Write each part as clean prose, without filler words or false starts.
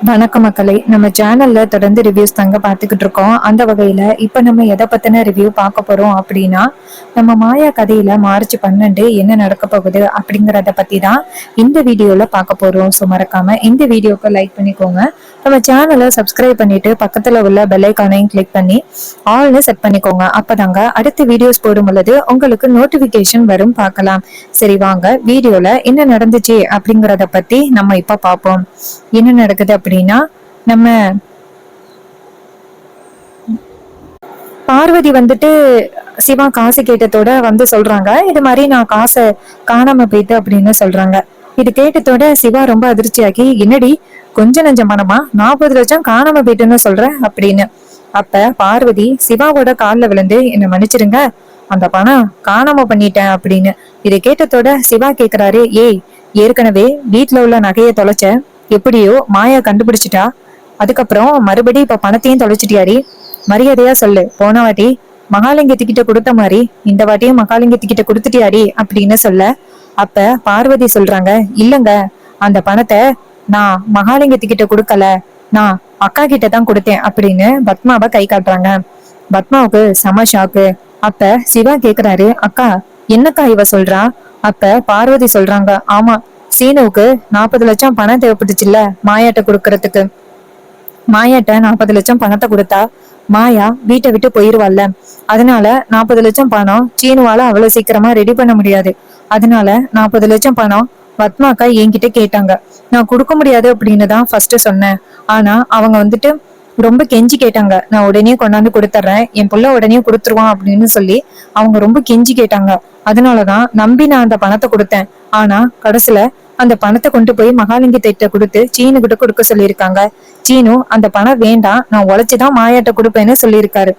வணக்க மக்களே, நம்ம சேனல்ல தொடர்ந்து ரிவ்யூஸ் தாங்க பார்த்துக்கிட்டு இருக்கோம். அந்த வகையில இப்ப நம்ம எதை பத்தின ரிவ்யூ பார்க்க போறோம் அப்படின்னா, நம்ம மாயா கதையில மார்ச் 12 என்ன நடக்க போகுது அப்படிங்கறத பத்தி தான் இந்த வீடியோல பார்க்க போறோம். ஸோ மறக்காம இந்த வீடியோக்கு லைக் பண்ணிக்கோங்க. நம்ம சேனலை சப்ஸ்கிரைப் பண்ணிட்டு பக்கத்துல உள்ள பெல் ஐக்கானையும் கிளிக் பண்ணி ஆல்னு செட் பண்ணிக்கோங்க. அப்பதாங்க அடுத்த வீடியோஸ் போடும் பொழுது உங்களுக்கு நோட்டிபிகேஷன் வரும். பார்க்கலாம். சரி, வாங்க வீடியோல என்ன நடந்துச்சு அப்படிங்கறத பத்தி நம்ம இப்ப பார்ப்போம். என்ன நடக்குது அப்படின்னா, நம்ம பார்வதி வந்துட்டு சிவா காசு கேட்டதோட வந்து சொல்றாங்க, இது மாதிரி நான் காசை காணாம போயிட்டு அப்படின்னு சொல்றாங்க. இது கேட்டதோட சிவா ரொம்ப அதிர்ச்சியாகி, என்னடி கொஞ்ச நஞ்சம் பணமா 40 லட்சம் காணாம போயிட்டுன்னு சொல்ற அப்படின்னு. அப்ப பார்வதி சிவாவோட கால்ல விழுந்து, என்ன மன்னிச்சிருங்க, அந்த பணம் காணாம பண்ணிட்டேன் அப்படின்னு. இதை கேட்டதோட சிவா கேக்குறாரு, ஏய், ஏற்கனவே வீட்டுல உள்ள நகையை தொலைச்ச, எப்படியோ மாயா கண்டுபிடிச்சிட்டா, அதுக்கப்புறம் மறுபடியும் இப்ப பணத்தையும் தொலைச்சிட்டியாரி, மரியாதையா சொல்லு, போன வாட்டி மகாலிங்கத்துக்கிட்ட கொடுத்த மாதிரி இந்த வாட்டியும் மகாலிங்கத்துக்கிட்ட கொடுத்துட்டியாடி அப்படின்னு சொல்ல. அப்ப பார்வதி சொல்றாங்க, இல்லங்க, அந்த பணத்தை நான் மகாலிங்கத்துக்கிட்ட கொடுக்கல, நான் அக்கா கிட்ட தான் கொடுத்தேன் அப்படின்னு பத்மாவை கை காட்டுறாங்க. பத்மாவுக்கு செம ஷாக்கு. அப்ப சிவா கேக்குறாரு, அக்கா என்னக்கா இவ சொல்றா? அப்ப பார்வதி சொல்றாங்க, ஆமா, சீனுவுக்கு 40 லட்சம் பணம் தேவைப்பட்டுச்சுல்ல மாயாட்ட கொடுக்கறதுக்கு. மாயாட்ட 40 லட்சம் பணத்தை கொடுத்தா மாயா வீட்டை விட்டு போயிருவாள்ல, அதனால 40 லட்சம் பணம் சீனுவால அவ்வளவு சீக்கிரமா ரெடி பண்ண முடியாது. அதனால 40 லட்சம் பணம் பத்மாக்கா என்கிட்ட கேட்டாங்க. நான் கொடுக்க முடியாது அப்படின்னு தான் ஃபர்ஸ்ட் சொன்னேன். ஆனா அவங்க வந்துட்டு ரொம்ப கெஞ்சி கேட்டாங்க, நான் உடனே கொண்டாந்து கொடுத்துட்றேன், என் புள்ள உடனே கொடுத்துருவான் அப்படின்னு சொல்லி அவங்க ரொம்ப கெஞ்சி கேட்டாங்க. அதனாலதான் நம்பி நான் அந்த பணத்தை கொடுத்தேன். ஆனா கடைசியில அந்த பணத்தை கொண்டு போய் மகாலிங்கத்திட்ட கொடுத்து சீனு கிட்ட கொடுக்க சொல்லியிருக்காங்க. சீனு அந்த பணம் வேண்டாம், நான் உழைச்சுதான் மாயாட்ட கொடுப்பேன்னு சொல்லியிருக்காரு.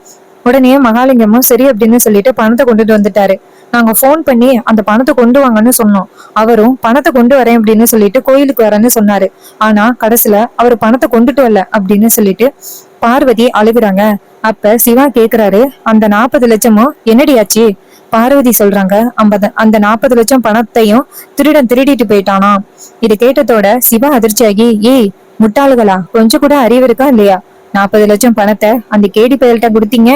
உடனே மகாலிங்கமும் சரி அப்படின்னு சொல்லிட்டு பணத்தை கொண்டுட்டு வந்துட்டாரு. நாங்க போன் பண்ணி அந்த பணத்தை கொண்டு வாங்கன்னு சொன்னோம். அவரும் பணத்தை கொண்டு வரேன் அப்படின்னு சொல்லிட்டு கோயிலுக்கு வரேன்னு சொன்னாரு. ஆனா கடைசியில அவர் பணத்தை கொண்டுட்டு வரல அப்படின்னு சொல்லிட்டு பார்வதி அழுகுறாங்க. அப்ப சிவா கேக்குறாரு, அந்த 40 லட்சமும் என்னடியாச்சு? பார்வதி சொல்றாங்க, அந்த 40 லட்சம் பணத்தையும் திருடன் திருடிட்டு போயிட்டானா. இது கேட்டதோட சிவா அதிர்ச்சியாகி, ஏய் முட்டாளுகளா, கொஞ்சம் கூட அறிவு இருக்கா இல்லையா? 40 லட்சம் பணத்தை அந்த கேடி பயல்கிட்ட கொடுத்தீங்க,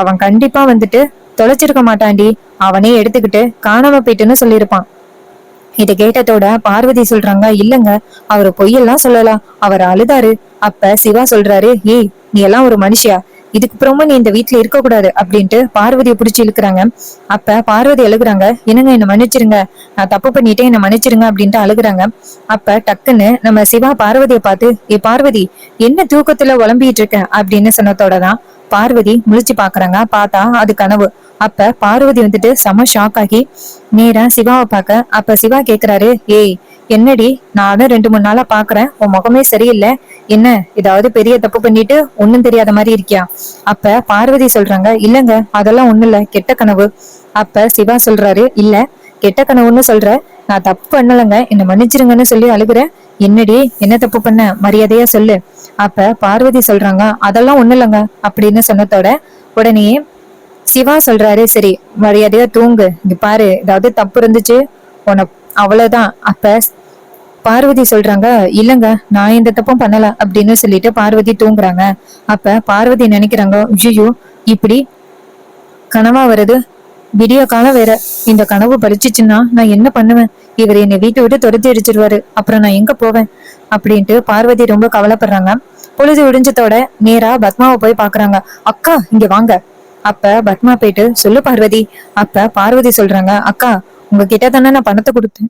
அவன் கண்டிப்பா வந்துட்டு தொலைச்சிருக்க மாட்டான்டி, அவனே எடுத்துக்கிட்டு காணாம போயிட்டுன்னு சொல்லியிருப்பான். இதை கேட்டதோட பார்வதி சொல்றாங்க, இல்லங்க, அவரு பொய்யெல்லாம் சொல்லலாம், அவர் அழுதாரு. அப்ப சிவா சொல்றாரு, ஏய் நீ எல்லாம் ஒரு மனுஷியா, இதுக்கு அப்புறமா நீ இந்த வீட்டுல இருக்க கூடாது அப்படின்ட்டு பார்வதியை பிடிச்சி இழுக்கிறாங்க. அப்ப பார்வதி அழுகுறாங்க, என்னங்க என்ன மன்னிச்சிருங்க, நான் தப்பு பண்ணிட்டேன், என்ன மன்னிச்சிருங்க அப்படின்ட்டு அழுகுறாங்க. அப்ப டக்குன்னு நம்ம சிவா பார்வதியை பார்த்து, ஏ பார்வதி, என்ன தூக்கத்துல உளம்பிட்டு இருக்க அப்படின்னு சொன்னதோடதான் பார்வதி முழிச்சு பாக்குறாங்க. பார்த்தா அது கனவு. அப்ப பார்வதி வந்துட்டு செம ஷாக் ஆகி நேரா சிவாவை பார்க்க. அப்ப சிவா கேக்குறாரு, ஏய் என்னடி, நானும் 2-3 நாளா பாக்குறேன், உன் முகமே சரியில்லை, என்ன ஏதாவது பெரிய தப்பு பண்ணிட்டு ஒண்ணும் தெரியாத மாதிரி இருக்கியா? அப்ப பார்வதி சொல்றாங்க, இல்லங்க, அதெல்லாம் ஒண்ணும் இல்ல, கெட்ட கனவு. அப்ப சிவா சொல்றாரு, இல்ல கெட்ட கனவுன்னு சொல்ற, நான் தப்பு பண்ணலங்க, என்ன மன்னிச்சிருங்கன்னு சொல்லி அழுகுறேன். என்னடி, என்ன தப்பு பண்ண, மரியாதையா சொல்லு. அப்ப பார்வதி சொல்றாங்க, அதெல்லாம் ஒண்ணும் இல்லைங்க அப்படின்னு சொன்னதோட உடனே சிவா சொல்றாரு, சரி மரியாதையா தூங்கு, இங்க பாரு, ஏதாவது தப்பு இருந்துச்சு உன அவ்வளவுதான். அப்ப பார்வதி சொல்றாங்க, இல்லங்க, நான் எந்த தப்பும் பண்ணல அப்படின்னு சொல்லிட்டு பார்வதி தூங்குறாங்க. அப்ப பார்வதி நினைக்கிறாங்க, ஐயோ இப்படி கனவா வருது, விடிய காலம் வேற, இந்த கனவு பறிச்சுச்சுன்னா நான் என்ன பண்ணுவேன்? இவர் என்னை வீட்டை விட்டு துரத்தி அடிச்சிருவாரு, அப்புறம் நான் எங்க போவேன் அப்படின்ட்டு பார்வதி ரொம்ப கவலைப்படுறாங்க. பொழுது விடிஞ்சதோட நேரா பத்மாவை போய் பாக்குறாங்க. அக்கா இங்க வாங்க. அப்ப பத்மா போயிட்டு, சொல்லு பார்வதி. அப்ப பார்வதி சொல்றாங்க, அக்கா உங்ககிட்ட தானே நான் பணத்தை கொடுத்தேன்.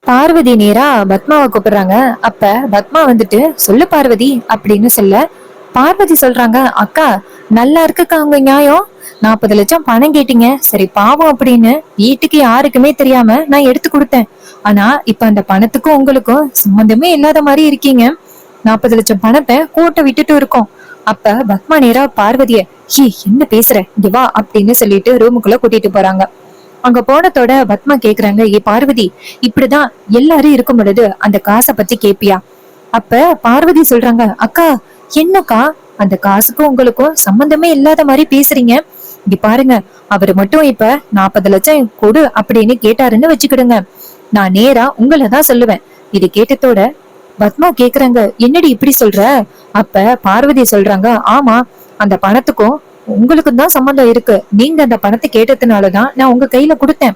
பார்வதி நேரா பத்மாவை கூப்பிடுறாங்க. அப்ப பத்மா வந்துட்டு, சொல்லு பார்வதி அப்படின்னு சொல்ல. பார்வதி சொல்றாங்க, அக்கா நல்லா இருக்குக்கா உங்க நியாயம், 40 லட்சம் பணம் கேட்டீங்க, சரி பாவம் அப்படின்னு வீட்டுக்கு யாருக்குமே தெரியாம நான் எடுத்து கொடுத்தேன். ஆனா இப்ப அந்த பணத்துக்கும் உங்களுக்கும் சம்பந்தமே இல்லாத மாதிரி இருக்கீங்க, 40 லட்சம் பணத்தை கூட்ட விட்டுட்டு இருக்கோம். அப்ப பத்மா நேரா பார்வதிய, ஹே என்ன பேசுற, இங்க வா அப்படின்னு சொல்லிட்டு ரூமுக்குள்ள கூட்டிட்டு போறாங்க. அங்க போனதோட பத்மா கேக்குறாங்க, ஏ பார்வதி, இப்படிதான் எல்லாரும் இருக்கும் பொழுது அந்த காசை பத்தி கேப்பியா? அப்ப பார்வதி சொல்றாங்க, அக்கா என்னக்கா, அந்த காசுக்கும் உங்களுக்கும் சம்பந்தமே இல்லாத மாதிரி பேசுறீங்க. இங்க பாருங்க, அவரு மட்டும் இப்ப 40 லட்சம் கொடு அப்படின்னு கேட்டாருன்னு வச்சுக்கிடுங்க, நான் நேரா உங்களை தான் சொல்லுவேன். இது கேட்டதோட பத்மா கேக்குறாங்க, என்னடி இப்படி சொல்ற? அப்ப பார்வதி சொல்றாங்க, ஆமா, அந்த பணத்துக்கும் உங்களுக்கும் தான் சம்பந்தம் இருக்கு. நீங்க அந்த பணத்தை கேட்டதுனாலதான் நான் உங்க கையில கொடுத்தேன்.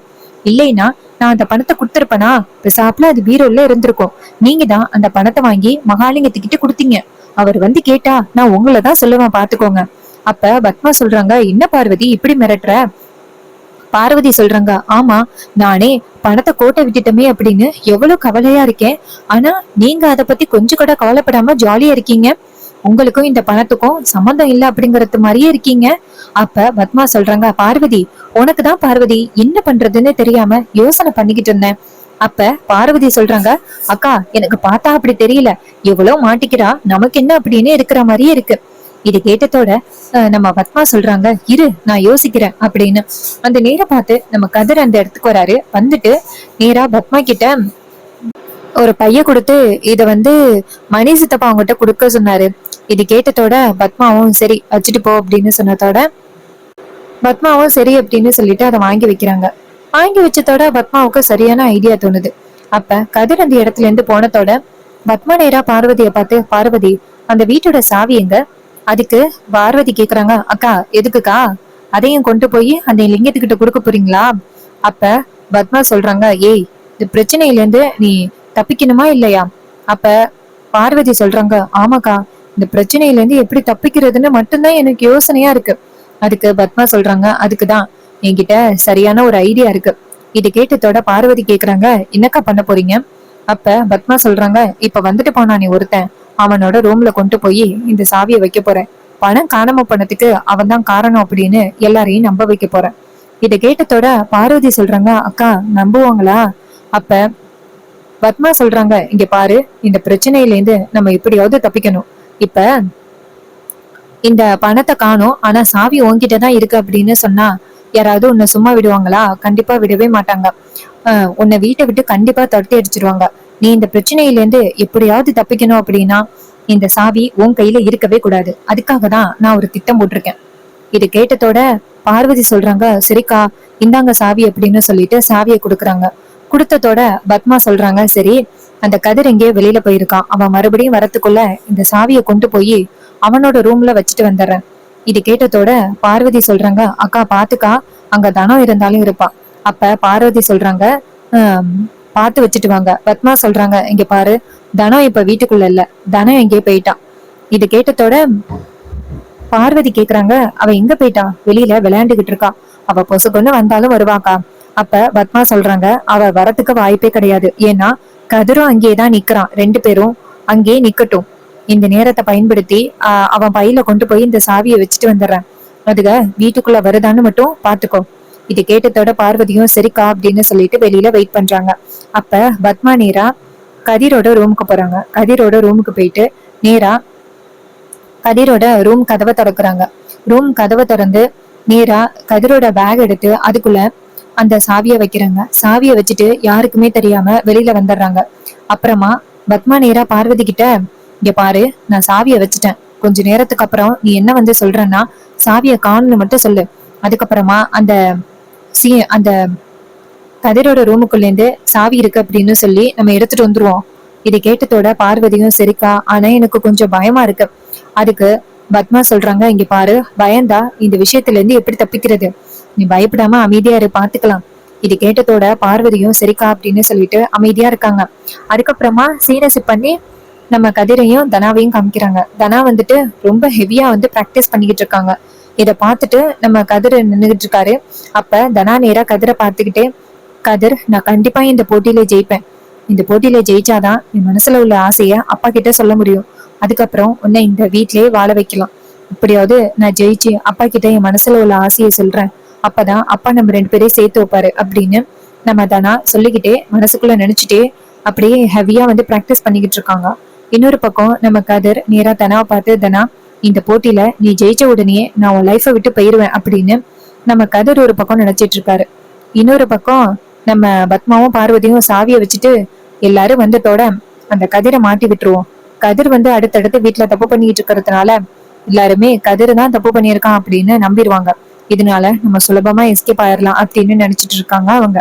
இல்லைன்னா நான் அந்த பணத்தை கொடுத்திருப்பேனா? சாப்பில அது பீரோல இருந்திருக்கும். நீங்க தான் அந்த பணத்தை வாங்கி மகாலிங்கத்துக்கிட்ட கொடுத்தீங்க. அவர் வந்து கேட்டா நான் உங்களை தான் சொல்லுவேன், பாத்துக்கோங்க. அப்ப பத்மா சொல்றாங்க, என்ன பார்வதி இப்படி மிரட்டுற? பார்வதி சொல்றாங்க, ஆமா, நானே பணத்தை கோட்டை விட்டுட்டோமே அப்படின்னு எவ்வளவு கவலையா இருக்கேன். ஆனா நீங்க அத பத்தி கொஞ்சம் கூட கவலைப்படாம ஜாலியா இருக்கீங்க. உங்களுக்கும் இந்த பணத்துக்கும் சம்மந்தம் இல்ல அப்படிங்கறது மாதிரியே இருக்கீங்க. அப்ப பத்மா சொல்றாங்க, பார்வதி, உனக்குதான் பார்வதி என்ன பண்றதுன்னு தெரியாம யோசனை பண்ணிக்கிட்டு இருந்தேன். அப்ப பார்வதி சொல்றாங்க, அக்கா, எனக்கு பார்த்தா அப்படி தெரியல. எவ்வளவு மாட்டிக்கிறா, நமக்கு என்ன அப்படின்னு இருக்கிற மாதிரியே இருக்கு. இது கேட்டதோட நம்ம பத்மா சொல்றாங்க, இரு நான் யோசிக்கிறேன் அப்படின்னு. அந்த நேரம் பார்த்து நம்ம கதிர் அந்த இடத்துக்கு வராரு. வந்துட்டு நேரா பத்மா கிட்ட ஒரு பைய கொடுத்து இத வந்து மணி சித்தப்பா அவங்ககிட்ட கொடுக்க சொன்னாரு. இது கேட்டதோட பத்மாவும் சரி வச்சுட்டு போ அப்படின்னு சொன்னதோட பத்மாவும் சரி அப்படின்னு சொல்லிட்டு அதை வாங்கி வைக்கிறாங்க. வாங்கி வச்சதோட பத்மாவுக்கு சரியான ஐடியா தோணுது. அப்ப கதிர் அந்த இடத்துல இருந்து போனதோட பத்மா நேரா பார்வதியை பார்த்து, பார்வதி, அந்த வீட்டோட சாவி எங்க? அதுக்கு பார்வதி கேக்குறாங்க, அக்கா எதுக்குக்கா? அதையும் கொண்டு போய் அந்த லிங்கத்துக்கிட்ட கொடுக்க போறீங்களா? அப்ப பத்மா சொல்றாங்க, ஏய், இந்த பிரச்சனையில இருந்து நீ தப்பிக்கணுமா இல்லையா? அப்ப பார்வதி சொல்றாங்க, ஆமாக்கா, இந்த பிரச்சனையில இருந்து எப்படி தப்பிக்கிறதுன்னு மட்டும்தான் எனக்கு யோசனையா இருக்கு. அதுக்கு பத்மா சொல்றாங்க, அதுக்குதான் என்கிட்ட சரியான ஒரு ஐடியா இருக்கு. இது கேட்டதோட பார்வதி கேக்குறாங்க, என்னக்கா பண்ண போறீங்க? அப்ப பத்மா சொல்றாங்க, இப்ப வந்துட்டு போனா நீ ஒருத்தன், அவனோட ரூம்ல கொண்டு போய் இந்த சாவியை வைக்க போறேன். பணம் காணாம போனதுக்கு அவன் தான் காரணம் அப்படின்னு எல்லாரையும் நம்ப வைக்க போறேன். இதை கேட்டதோட பார்வதி சொல்றாங்க, அக்கா நம்புவாங்களா? அப்ப பத்மா சொல்றாங்க, இங்க பாரு, இந்த பிரச்சனையில இருந்து நம்ம எப்படியாவது தப்பிக்கணும். இப்ப இந்த பணத்தை காணோம், ஆனா சாவி உன்கிட்டதான் இருக்கு அப்படின்னு சொன்னா யாராவது உன்னை சும்மா விடுவாங்களா? கண்டிப்பா விடவே மாட்டாங்க. உன்னை வீட்டை விட்டு கண்டிப்பா தட்டி அடிச்சிருவாங்க. நீ இந்த பிரச்சனையில இருந்து எப்படியாவது தப்பிக்கணும் அப்படின்னா இந்த சாவி உன் கையில இருக்கவே கூடாது. அதுக்காக தான் நான் ஒரு திட்டம் போட்டிருக்கேன். இது கேட்டதோட பார்வதி சொல்றாங்க, சரிக்கா, இந்தாங்க சாவி அப்படின்னு சொல்லிட்டு சாவியை கொடுக்குறாங்க. கொடுத்ததோட பத்மா சொல்றாங்க, சரி, அந்த கதிர் எங்கேயோ வெளியில போயிருக்கான். அவன் மறுபடியும் வரத்துக்குள்ள இந்த சாவியை கொண்டு போய் அவனோட ரூம்ல வச்சுட்டு வந்துடுறேன். இது கேட்டதோட பார்வதி சொல்றாங்க, அக்கா பாத்துக்கா, அங்க தனம் இருந்தாலும் இருப்பா. அப்ப பார்வதி சொல்றாங்க, பார்த்து வச்சுட்டு வாங்க. பத்மா சொல்றாங்க, இங்க பாரு, தனம் இப்ப வீட்டுக்குள்ள இல்ல, தனம் எங்கேயோ போயிட்டான். இது கேட்டதோட பார்வதி கேக்குறாங்க, அவ எங்க போயிட்டா? வெளியில விளையாண்டுகிட்டு இருக்கா. அவ பொசுக்குன்னு வந்தாலும் வருவாக்கா. அப்ப பத்மா சொல்றாங்க, அவ வரத்துக்கு வாய்ப்பே கிடையாது. ஏன்னா கதிரும் அங்கேயேதான் நிக்கிறான். ரெண்டு பேரும் அங்கேயே நிக்கட்டும். இந்த நேரத்தை பயன்படுத்தி அவன் பையில கொண்டு போய் இந்த சாவியை வச்சுட்டு வந்துடுறேன். அதுக வீட்டுக்குள்ள வருதான்னு மட்டும் பாத்துக்கோ. இது கேட்டதோட பார்வதியும் சரிக்கா அப்படின்னு சொல்லிட்டு வெளியில வெயிட் பண்றாங்க. அப்ப பத்மா நேரா கதிரோட ரூமுக்கு போறாங்க. கதிரோட ரூமுக்கு போயிட்டு நேரா கதிரோட ரூம் கதவை திறக்கிறாங்க. ரூம் கதவை திறந்து நேரா கதிரோட பேக் எடுத்து அதுக்குள்ள அந்த சாவியை வைக்கிறாங்க. சாவியை வச்சுட்டு யாருக்குமே தெரியாம வெளியில வந்துடுறாங்க. அப்புறமா பத்மா நேரா பார்வதி கிட்ட, இங்க பாரு, நான் சாவியை வச்சுட்டேன். கொஞ்ச நேரத்துக்கு அப்புறம் நீ என்ன வந்து சொல்றன்னா சாவியை காணும்னு மட்டும் சொல்லு. அதுக்கப்புறமா அந்த கதிரோட ரூமுக்குள்ள இருந்து சாவி இருக்கு அப்படின்னு சொல்லி நம்ம எடுத்துட்டு வந்துருவோம். இதை கேட்டதோட பார்வதியும் சரிக்கா, ஆனா எனக்கு கொஞ்சம் பயமா இருக்கு. அதுக்கு பத்மா சொல்றாங்க, இங்க பாரு, பயந்தா இந்த விஷயத்துல இருந்து எப்படி தப்பிக்கிறது? நீ பயப்படாம அமைதியா இரு, பாத்துக்கலாம். இது கேட்டதோட பார்வதியும் சரிக்கா அப்படின்னு சொல்லிட்டு அமைதியா இருக்காங்க. அதுக்கப்புறமா சீரியஸ் பண்ணி நம்ம கதிரையும் தனாவையும் காமிக்கிறாங்க. தனா வந்துட்டு ரொம்ப ஹெவியா வந்து பிராக்டிஸ் பண்ணிக்கிட்டு இருக்காங்க. இத பார்த்துட்டு நம்ம கதிர் நின்றுகிட்டு இருக்காரு. அப்ப தனா நேரா கதிரை பார்த்துக்கிட்டே, கதிர், நான் கண்டிப்பா இந்த போட்டியில ஜெயிப்பேன். இந்த போட்டியில ஜெயிச்சாதான் என் மனசுல உள்ள ஆசைய அப்பா கிட்ட சொல்ல முடியும். அதுக்கப்புறம் உன்னை இந்த வீட்லயே வாழ வைக்கலாம். இப்படியாவது நான் ஜெயிச்சு அப்பா கிட்ட என் மனசுல உள்ள ஆசையை சொல்றேன். அப்பதான் அப்பா நம்ம ரெண்டு பேரையும் சேர்த்து வைப்பாரு அப்படின்னு நம்ம தனா சொல்லிக்கிட்டே மனசுக்குள்ள நினைச்சிட்டே அப்படியே ஹெவியா வந்து பிராக்டிஸ் பண்ணிக்கிட்டு இருக்காங்க. இன்னொரு பக்கம் நம்ம கதிர் நேரா தனாவை பார்த்து, தனா, இந்த போட்டியில நீ ஜெயிச்ச உடனே நான் உன் லைஃபை விட்டு போயிருவேன் அப்படின்னு நம்ம கதிர் ஒரு பக்கம் நினைச்சிட்டு இருக்காரு. இன்னொரு பக்கம் நம்ம பத்மாவும் பார்வதியும் சாவியை வச்சுட்டு எல்லாரும் வந்ததோட அந்த கதிரை மாட்டி விட்டுருவோம். கதிர் வந்து அடுத்தடுத்து வீட்டுல தப்பு பண்ணிட்டு இருக்கிறதுனால எல்லாருமே கதிர் தான் தப்பு பண்ணியிருக்கான் அப்படின்னு நம்பிடுவாங்க. இதனால நம்ம சுலபமா எஸ்கேப் ஆயிடலாம் அப்படின்னு நினைச்சிட்டு இருக்காங்க அவங்க.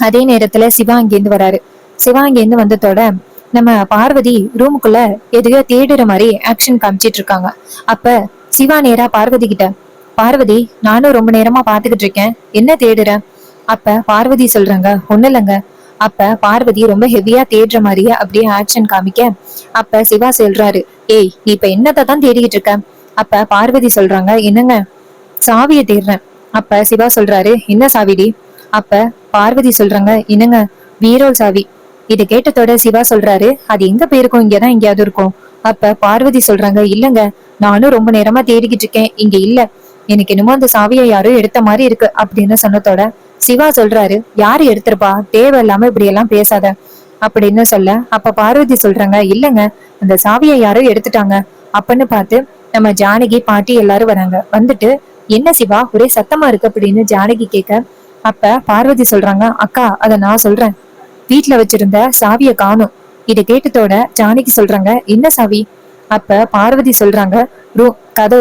அதே நேரத்துல சிவா அங்கேருந்து வராரு. சிவா அங்கேருந்து வந்ததோட நம்ம பார்வதி ரூமுக்குள்ள எதையோ தேடுற மாதிரி ஆக்ஷன் காமிச்சிட்டு இருக்காங்க. அப்ப சிவா நேரா பார்வதி கிட்ட, பார்வதி நானும் ரொம்ப நேரமா பாத்துக்கிட்டு இருக்கேன், என்ன தேடுற? அப்ப பார்வதி சொல்றாங்க, ஒண்ணு இல்லைங்க. அப்ப பார்வதி ரொம்ப ஹெவியா தேடுற மாதிரியே அப்படியே ஆக்ஷன் காமிக்க, அப்ப சிவா சொல்றாரு, ஏய் நீ இப்ப என்னத்தை தான் தேடிக்கிட்டு இருக்க? அப்ப பார்வதி சொல்றாங்க, என்னங்க சாவிய தேடுறேன். அப்ப சிவா சொல்றாரு, என்ன சாவிடி? அப்ப பார்வதி சொல்றாங்க, என்னங்க பீரோல் சாவி. இதை கேட்டதோட சிவா சொல்றாரு, அது எங்க போயிருக்கும், இங்கதான் எங்கேயாவது இருக்கும். அப்ப பார்வதி சொல்றாங்க, இல்லங்க நானும் ரொம்ப நேரமா தேடிக்கிட்டு இருக்கேன், இங்க இல்ல. எனக்கு என்னமோ அந்த சாவியை யாரோ எடுத்த மாதிரி இருக்கு அப்படின்னு சொன்னதோட சிவா சொல்றாரு, யாரு எடுத்திருப்பா, தேவையில்லாம இப்படி எல்லாம் பேசாத அப்படின்னு சொல்ல, அப்ப பார்வதி சொல்றாங்க, இல்லங்க அந்த சாவியை யாரோ எடுத்துட்டாங்க அப்படின்னு பார்த்து நம்ம ஜானகி பாட்டி எல்லாரும் வராங்க. வந்துட்டு என்ன சிவா ஒரே சத்தமா இருக்கு அப்படின்னு ஜானகி கேட்க, அப்ப பார்வதி சொல்றாங்க, அக்கா அத நான் சொல்றேன், வீட்டுல வச்சிருந்த சாவிய காணும். இதை கேட்டதோட ஜானகி சொல்றாங்க, என்ன சாவி? அப்ப பார்வதி சொல்றாங்க, ரூ கதை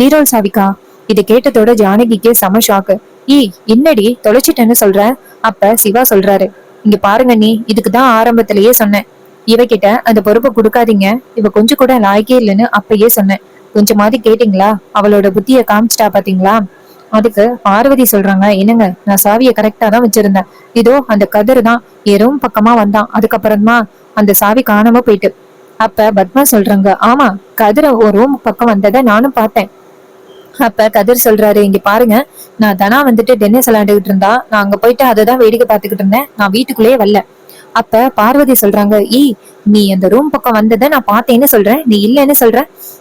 பீரோல் சாவிக்கா. இதை கேட்டதோட ஜானகிக்கு செம ஷாக்கு. என்னடி தொலைச்சிட்டேன்னு சொல்ற? அப்ப சிவா சொல்றாரு, இங்க பாருங்க நீ இதுக்குதான் ஆரம்பத்திலேயே சொன்னேன், இவகிட்ட அந்த பொறுப்பை கொடுக்காதீங்க, இவ கொஞ்சம் கூட லாய்க்கே இல்லைன்னு அப்பயே சொன்னேன், கொஞ்சமாவது கேட்டீங்களா? அவளோட புத்திய காமிச்சிட்டா பாத்தீங்களா? அதுக்கு பார்வதி சொல்றாங்க, என்னங்க நான் சாவியை கரெக்டா தான் வச்சிருந்தேன், இதோ அந்த கதிர் தான் எறும் பக்கமா வந்தான், அதுக்கப்புறமா அந்த சாவி காணாம போயிட்டு. அப்ப பத்மா சொல்றாங்க, ஆமா கதிர ஒரு ரூம் பக்கம் வந்ததை நானும் பார்த்தேன். அப்ப கதிர் சொல்றாரு, இங்க பாருங்க நான் தனா வந்துட்டு டென்னிஸ் விளையாண்டுகிட்டு இருந்தா, நான் அங்க போயிட்டு அதை தான் வேடிக்கை பார்த்துக்கிட்டு இருந்தேன், நான் வீட்டுக்குள்ளேயே வரல. அப்ப பார்வதி சொல்றாங்க, நீ அந்த ரூம் பக்கம் வந்ததை நான் பார்த்தேன்னு சொல்றேன், நீ இல்லைன்னு சொல்ற.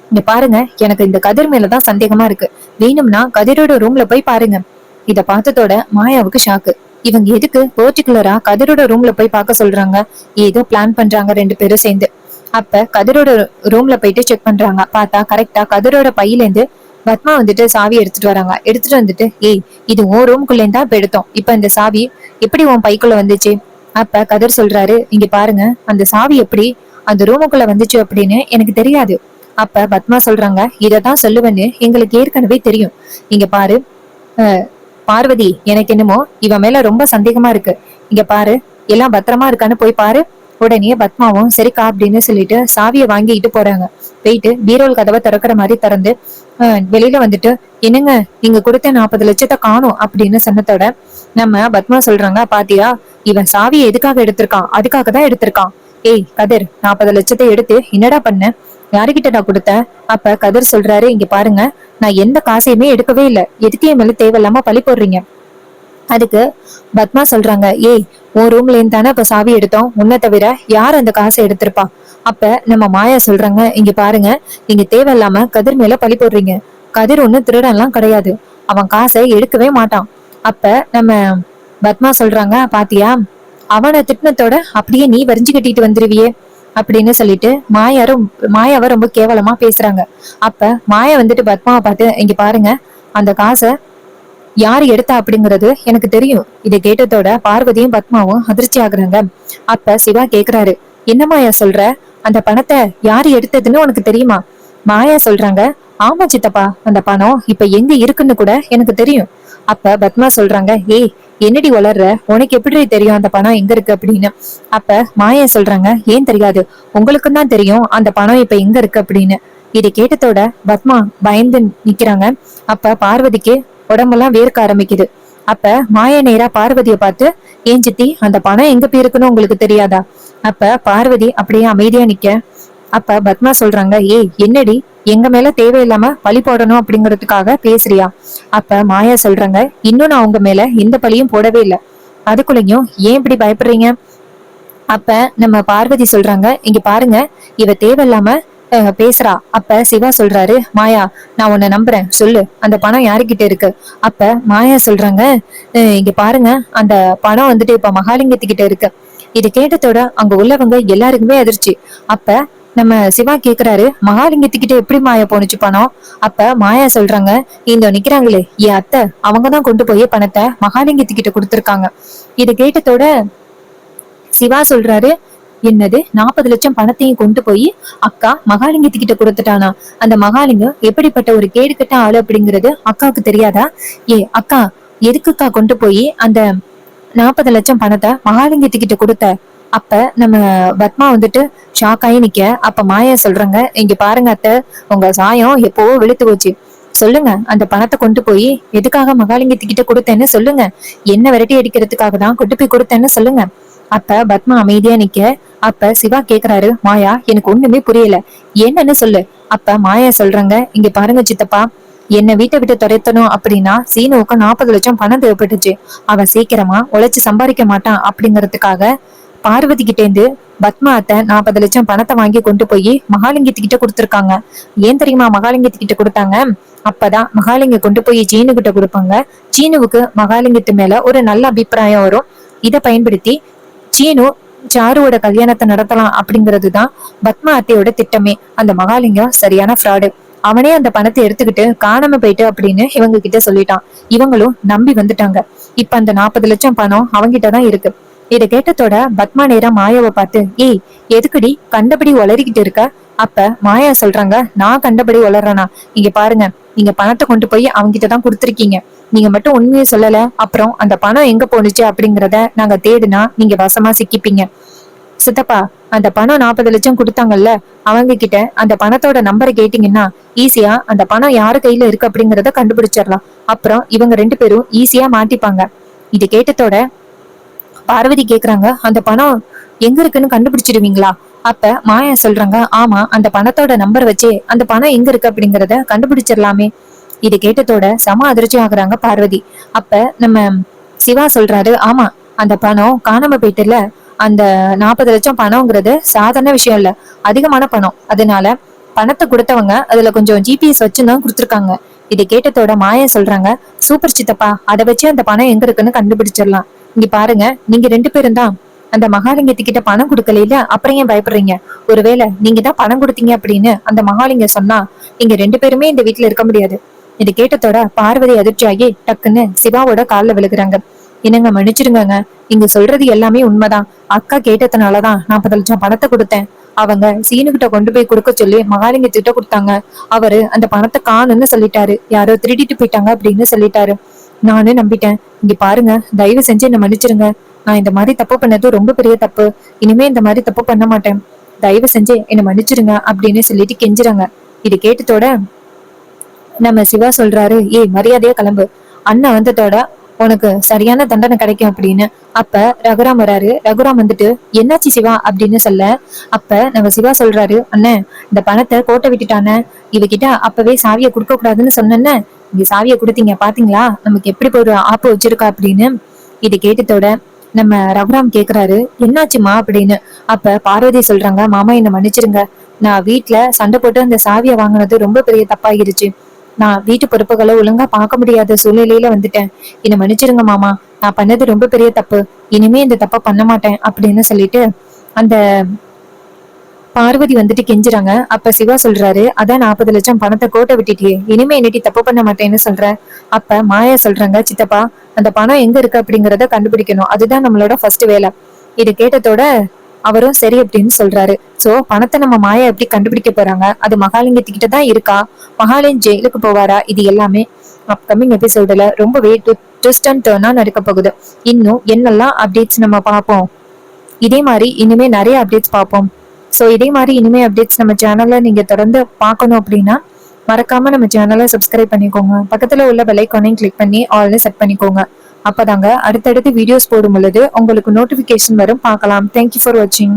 இங்க பாருங்க எனக்கு இந்த கதிர் மேலதான் சந்தேகமா இருக்கு, வேணும்னா கதிரோட ரூம்ல போய் பாருங்க. இத பார்த்ததோட மாயாவுக்கு ஷாக்கு. இவங்க எதுக்கு பர்டிகுலரா கதிரோட ரூம்ல போய் பார்க்க சொல்றாங்க? ஏதோ பிளான் பண்றாங்க ரெண்டு பேரும் சேர்ந்து. அப்ப கதிரோட ரூம்ல போயிட்டு செக் பண்றாங்க. பார்த்தா கரெக்டா கதிரோட பையில இருந்து பத்மா வந்துட்டு சாவி எடுத்துட்டு வராங்க. எடுத்துட்டு வந்துட்டு, இது உன் ரூம்குள்ள இருந்தா இப்ப எடுத்தோம், இப்ப இந்த சாவி எப்படி உன் பைக்குள்ள வந்துச்சு? அப்ப கதிர் சொல்றாரு, இங்க பாருங்க அந்த சாவி எப்படி அந்த ரூமுக்குள்ள வந்துச்சு அப்படின்னு எனக்கு தெரியாது. அப்ப பத்மா சொல்றாங்க, இததான் சொல்லுவேன்னு எங்களுக்கு ஏற்கனவே தெரியும். இங்க பாரு பார்வதி, எனக்கு என்னமோ இவன் மேல ரொம்ப சந்தேகமா இருக்கு. இங்க பாரு எல்லாம் பத்திரமா இருக்கான்னு போய் பாரு. உடனே பத்மாவும் சரிக்கா அப்படின்னு சொல்லிட்டு சாவியை வாங்கிட்டு போறாங்க. போயிட்டு பீரோல் கதவை திறக்கிற மாதிரி திறந்து வெளியில வந்துட்டு, என்னங்க நீங்க கொடுத்த 40 லட்சத்தை காணும் அப்படின்னு சொன்னதோட நம்ம பத்மா சொல்றாங்க, பாத்தியா இவன் சாவியை எதுக்காக எடுத்திருக்கான், அதுக்காக தான் எடுத்திருக்கான். கதிர் 40 லட்சத்தை எடுத்து என்னடா பண்ண, யாருகிட்ட நான் கொடுத்தேன்? அப்ப கதிர் சொல்றாரு, இங்க பாருங்க நான் எந்த காசையுமே எடுக்கவே இல்லை, எதுக்கு என் மேல தேவையில்லாம பழி போடுறீங்க? அதுக்கு பத்மா சொல்றாங்க, உன் ரூம்ல இருந்து தானே இப்ப சாவி எடுத்தோம், உன்னை தவிர யார் அந்த காசை எடுத்திருப்பா? அப்ப நம்ம மாயா சொல்றாங்க, இங்க பாருங்க நீங்க தேவையில்லாம கதிர் மேல பழி போடுறீங்க, கதிர் ஒண்ணு திருடன்லாம் கிடையாது, அவன் காசை எடுக்கவே மாட்டான். அப்ப நம்ம பத்மா சொல்றாங்க, பாத்தியா அவனை திட்டினத்தோட அப்படியே நீ வரிஞ்சு கட்டிட்டு வந்துருவியே அப்படின்னு சொல்லிட்டு மாயாவை ரொம்ப கேவலமா பேசுறாங்க. அப்ப மாயா வந்துட்டு பத்மாவை பார்த்து, இங்க பாருங்க அந்த காசை யாரு எடுத்தா அப்படிங்கறது எனக்கு தெரியும். இதை கேட்டதோட பார்வதியும் பத்மாவும் அதிர்ச்சி ஆகுறாங்க. அப்ப சிவா கேக்குறாரு, என்ன மாயா சொல்ற, அந்த பணத்தை யாரு எடுத்ததுன்னு உனக்கு தெரியுமா? மாயா சொல்றாங்க, ஆமா சித்தப்பா, அந்த பணம் இப்ப எங்க இருக்குன்னு கூட எனக்கு தெரியும். அப்ப பத்மா சொல்றாங்க, என்னடி வளர்ற, உனக்கு எப்படி தெரியும் அந்த பணம் எங்க இருக்கு அப்படின்னு? அப்ப மாயா சொல்றாங்க, ஏன் தெரியாது, உங்களுக்கும் தான் தெரியும் அந்த பணம் இப்ப எங்க இருக்கு அப்படின்னு. இதை கேட்டதோட பத்மா பயந்து நிக்கிறாங்க. அப்ப பார்வதிக்கு உடம்பெல்லாம் வேர்க்க ஆரம்பிக்குது. அப்ப மாயா நேரா பார்வதியை பார்த்து, ஏன் சித்தி அந்த பணம் எங்க போயிருக்குன்னு உங்களுக்கு தெரியாதா? அப்ப பார்வதி அப்படியே அமைதியா நிக்க. அப்ப பத்மா சொல்றாங்க, என்னடி எங்க மேல தேவையில்லாம பழி போடணும் அப்படிங்கறதுக்காக பேசுறியா? அப்ப மாயா சொல்றாங்க, இன்னும் நான் உங்க மேல எந்த பழியும் போடவே இல்லை, அதுக்குள்ளயும் ஏன் இப்படி பயப்படுறீங்க? அப்ப நம்ம பார்வதி சொல்றாங்க, இங்க பாருங்க இவ தேவையில்லாம பேசுறா. அப்ப சிவா சொல்றாரு, மாயா நான் உன்னை நம்புறேன், சொல்லு அந்த பணம் யாருகிட்ட இருக்கு? அப்ப மாயா சொல்றாங்க, இங்க பாருங்க அந்த பணம் வந்துட்டு இப்ப மகாலிங்கத்துக்கிட்ட இருக்கு. இது கேட்டதோட அங்க உள்ளவங்க எல்லாருக்குமே அதிர்ச்சி. அப்ப நம்ம சிவா கேக்குறாரு, மகாலிங்கத்துக்கிட்ட எப்படி மாயா போனுச்சு பணம்? அப்ப மாயா சொல்றாங்க, இந்த நிக்கிறாங்களே என் அத்தை, அவங்கதான் கொண்டு போய் பணத்தை மகாலிங்கத்துக்கிட்ட கொடுத்திருக்காங்க. இது கேட்டதோட சிவா சொல்றாரு, என்னது 40 லட்சம் பணத்தையும் கொண்டு போய் அக்கா மகாலிங்கத்துக்கிட்ட கொடுத்துட்டானா? அந்த மகாலிங்கம் எப்படிப்பட்ட ஒரு கேடுகட்ட ஆளு அப்படிங்கிறது அக்காவுக்கு தெரியாதா? அக்கா எதுக்குக்கா கொண்டு போய் அந்த 40 லட்சம் பணத்தை மகாலிங்கத்துக்கிட்ட கொடுத்த அப்ப நம்ம பத்மா வந்துட்டு ஷாக் ஆகி நிக்க, அப்ப மாயா சொல்றாங்க, இங்க பாருங்க அத்தை, உங்க சாயம் எப்பவோ வெளுத்து போச்சு. சொல்லுங்க, அந்த பணத்தை கொண்டு போய் எதுக்காக மகாலிங்கத்துக்கிட்ட கொடுத்தேன்னு சொல்லுங்க. என்ன விரட்டி அடிக்கிறதுக்காக தான் கொண்டு போய் கொடுத்தேன்னு சொல்லுங்க. அப்ப பத்மா அமைதியா நிக்க, அப்ப சிவா கேக்குறாரு, மாயா எனக்கு ஒண்ணுமே புரியல, என்னன்னு சொல்லு. அப்ப மாயா சொல்றாங்க, இங்க பாருங்க சித்தப்பா, என்ன வீட்டை விட்டு துரைத்தனும் அப்படின்னா சீனுவுக்கு 40 லட்சம் பணம் தேவைப்பட்டுச்சு. அவன் சீக்கிரமா உழைச்சு சம்பாதிக்க மாட்டான் அப்படிங்கறதுக்காக பார்வதி கிட்ட இருந்து பத்மா அத்தை 40 லட்சம் பணத்தை வாங்கி கொண்டு போய் மகாலிங்கத்துக்கிட்ட கொடுத்துருக்காங்க. ஏன் தெரியுமா மகாலிங்கத்துக்கிட்ட கொடுத்தாங்க? அப்பதான் மகாலிங்க கொண்டு போய் சீனு கிட்ட கொடுப்பாங்க. சீனுவுக்கு மகாலிங்கத்து மேல ஒரு நல்ல அபிப்பிராயம் வரும். இதை பயன்படுத்தி சீனு சாருவோட கல்யாணத்தை நடத்தலாம் அப்படிங்கறதுதான் பத்மா அத்தையோட திட்டமே. அந்த மகாலிங்கம் சரியான ஃப்ராடு. அவனே அந்த பணத்தை எடுத்துக்கிட்டு காணாம போயிட்டு அப்படின்னு இவங்க கிட்ட சொல்லிட்டான். இவங்களும் நம்பி வந்துட்டாங்க. இப்ப அந்த 40 லட்சம் பணம் அவங்கிட்டதான் இருக்கு. இதை கேட்டதோட பத்மா நேரா மாயாவை பார்த்து, ஏய் எதுக்குடி கண்டபடி உளறிக்கிட்டு இருக்க? அப்ப மாயா சொல்றாங்க, நான் கண்டபடி உளறனா? இங்க பாருங்க, நீங்க பணத்தை கொண்டு போய் அவங்க தான் கொடுத்துருக்கீங்க. நீங்க மட்டும் உண்மையை சொல்லல, அப்புறம் அந்த பணம் எங்க போனுச்சு அப்படிங்கறத நாங்க தேடுனா நீங்க வசமா சிக்கிப்பீங்க. சித்தப்பா, அந்த பணம் 40 லட்சம் கொடுத்தாங்கல்ல, அவங்க கிட்ட அந்த பணத்தோட நம்பரை கேட்டீங்கன்னா ஈஸியா அந்த பணம் யாரு கையில இருக்கு அப்படிங்கறத கண்டுபிடிச்சிடலாம். அப்புறம் இவங்க 2 பேரும் ஈஸியா மாட்டிப்பாங்க. இது கேட்டதோட பார்வதி கேக்குறாங்க, அந்த பணம் எங்க இருக்குன்னு கண்டுபிடிச்சிடுவீங்களா? அப்ப மாயா சொல்றாங்க, ஆமா, அந்த பணத்தோட நம்பர் வச்சு அந்த பணம் எங்க இருக்கு அப்படிங்கறத கண்டுபிடிச்சிடலாமே. இது கேட்டதோட சம அதிர்ச்சி ஆகுறாங்க பார்வதி. அப்ப நம்ம சிவா சொல்றாரு, ஆமா, அந்த பணம் காணாம போயிட்டுல, அந்த 40 லட்சம் பணம்ங்கிறது சாதாரண விஷயம் இல்ல, அதிகமான பணம். அதனால பணத்தை கொடுத்தவங்க அதுல கொஞ்சம் ஜிபிஎஸ் வச்சுதான் கொடுத்துருக்காங்க. இதை கேட்டதோட மாயா சொல்றாங்க, சூப்பர் சித்தப்பா, அதை வச்சு அந்த பணம் எங்க இருக்குன்னு கண்டுபிடிச்சிடலாம். இங்க பாருங்க, நீங்க 2 பேரும் தான் அந்த மகாலிங்கத்துக்கிட்ட பணம் கொடுக்கல, அப்புறம் ஏன் பயப்படுறீங்க? ஒருவேளை நீங்க தான் பணம் கொடுத்தீங்க அப்படின்னு அந்த மகாலிங்க சொன்னா நீங்க 2 பேருமே இந்த வீட்டுல இருக்க முடியாது. இது கேட்டதோட பார்வதி அதிர்ச்சியாகி டக்குன்னு சிவாவோட கால்ல விழுகுறாங்க. என்னங்க மன்னிச்சிருங்க, நீங்க சொல்றது எல்லாமே உண்மைதான். அக்கா கேட்டதுனாலதான் 40 லட்சம் பணத்தை கொடுத்தேன். அவங்க சீனுகிட்ட கொண்டு போய் கொடுக்க சொல்லி மகாலிங்கத்திட்ட கொடுத்தாங்க. அவரு அந்த பணத்தை காணுன்னு சொல்லிட்டாரு, யாரோ திருடிட்டு போயிட்டாங்க அப்படின்னு சொல்லிட்டாரு. நானு நம்பிட்டேன். இங்க பாருங்க, தயவு செஞ்சு என்ன மன்னிச்சிருங்க. நான் இந்த மாதிரி தப்பு பண்ணது ரொம்ப பெரிய தப்பு. இனிமே இந்த மாதிரி தப்பு பண்ண மாட்டேன். தயவு செஞ்சு என்ன மன்னிச்சிருங்க அப்படின்னு சொல்லிட்டு கெஞ்சுறாங்க. இது கேட்டதோட நம்ம சிவா சொல்றாரு, ஏய் மரியாதையா கிளம்பு, அண்ணன் வந்ததோட உனக்கு சரியான தண்டனை கிடைக்கும் அப்படின்னு. அப்ப ரகுராம் வராரு. ரகுராம் வந்துட்டு, என்னாச்சு சிவா அப்படின்னு சொல்ல, அப்ப நம்ம சிவா சொல்றாரு, அண்ணன் இந்த பணத்தை கோட்டை விட்டுட்டானே, இவகிட்ட அப்பவே சாவியை கொடுக்க கூடாதுன்னு சொன்னேன்ன, இங்க சாவியை கொடுத்தீங்க பாத்தீங்களா, நமக்கு எப்படி ஒரு ஆப்பு வச்சிருக்கா அப்படின்னு. இது கேட்டதோட நம்ம ரகுராம் கேக்குறாரு, என்னாச்சுமா அப்படின்னு. அப்ப பார்வதி சொல்றாங்க, மாமா என்ன மன்னிச்சிருங்க, நான் வீட்டுல சண்டை போட்டு அந்த சாவியை வாங்கினது ரொம்ப பெரிய தப்பாயிருச்சு. நான் வீட்டு பொறுப்புகளை ஒழுங்கா பார்க்க முடியாத சூழ்நிலையில வந்துட்டேன். என்னை மன்னிச்சிருங்க மாமா, நான் பண்ணது ரொம்ப பெரிய தப்பு. இனிமே இந்த தப்ப பண்ண மாட்டேன் அப்படின்னு சொல்லிட்டு அந்த பார்வதி வந்துட்டு கெஞ்சுறாங்க. அப்ப சிவா சொல்றாரு, அதான் 40 லட்சம் பணத்தை கோட்டை விட்டுட்டியே, இனிமே என்னட்டி தப்பு பண்ண மாட்டேன்னு சொல்ற. அப்ப மாயா சொல்றாங்க, சித்தப்பா அந்த பணம் எங்க இருக்கு அப்படிங்கறத கண்டுபிடிக்கணும், அதுதான் நம்மளோட ஃபர்ஸ்ட் வேலை. இது கேட்டதோட அவரும் சரி அப்படின்னு சொல்றாரு. சோ பணத்தை நம்ம மாயா எப்படி கண்டுபிடிக்க போறாங்க, அது மகாலிங்கத்துக்கிட்ட தான் இருக்கா, மகாலிங் ஜெயிலுக்கு போவாரா, இது எல்லாமே அப்கமிங் எபிசோடுல ரொம்பவே ட்விஸ்ட் அண்ட் டர்னா நடக்க போகுது. இன்னும் என்னெல்லாம் அப்டேட்ஸ் நம்ம பார்ப்போம். இதே மாதிரி இனிமே நிறைய அப்டேட்ஸ் பார்ப்போம். ஸோ இதே மாதிரி இனிமே அப்டேட்ஸ் நம்ம சேனல்ல நீங்க தொடர்ந்து பார்க்கணும் அப்படின்னா மறக்காம நம்ம சேனலை சப்ஸ்கிரைப் பண்ணிக்கோங்க. பக்கத்துல உள்ள பெல் ஐகானையும் கிளிக் பண்ணி ஆல்னு செட் பண்ணிக்கோங்க. அப்பதாங்க அடுத்தடுத்து வீடியோஸ் போடும் பொழுது உங்களுக்கு நோட்டிபிகேஷன் வரும், பார்க்கலாம். தேங்க்யூ ஃபார் வாட்சிங்.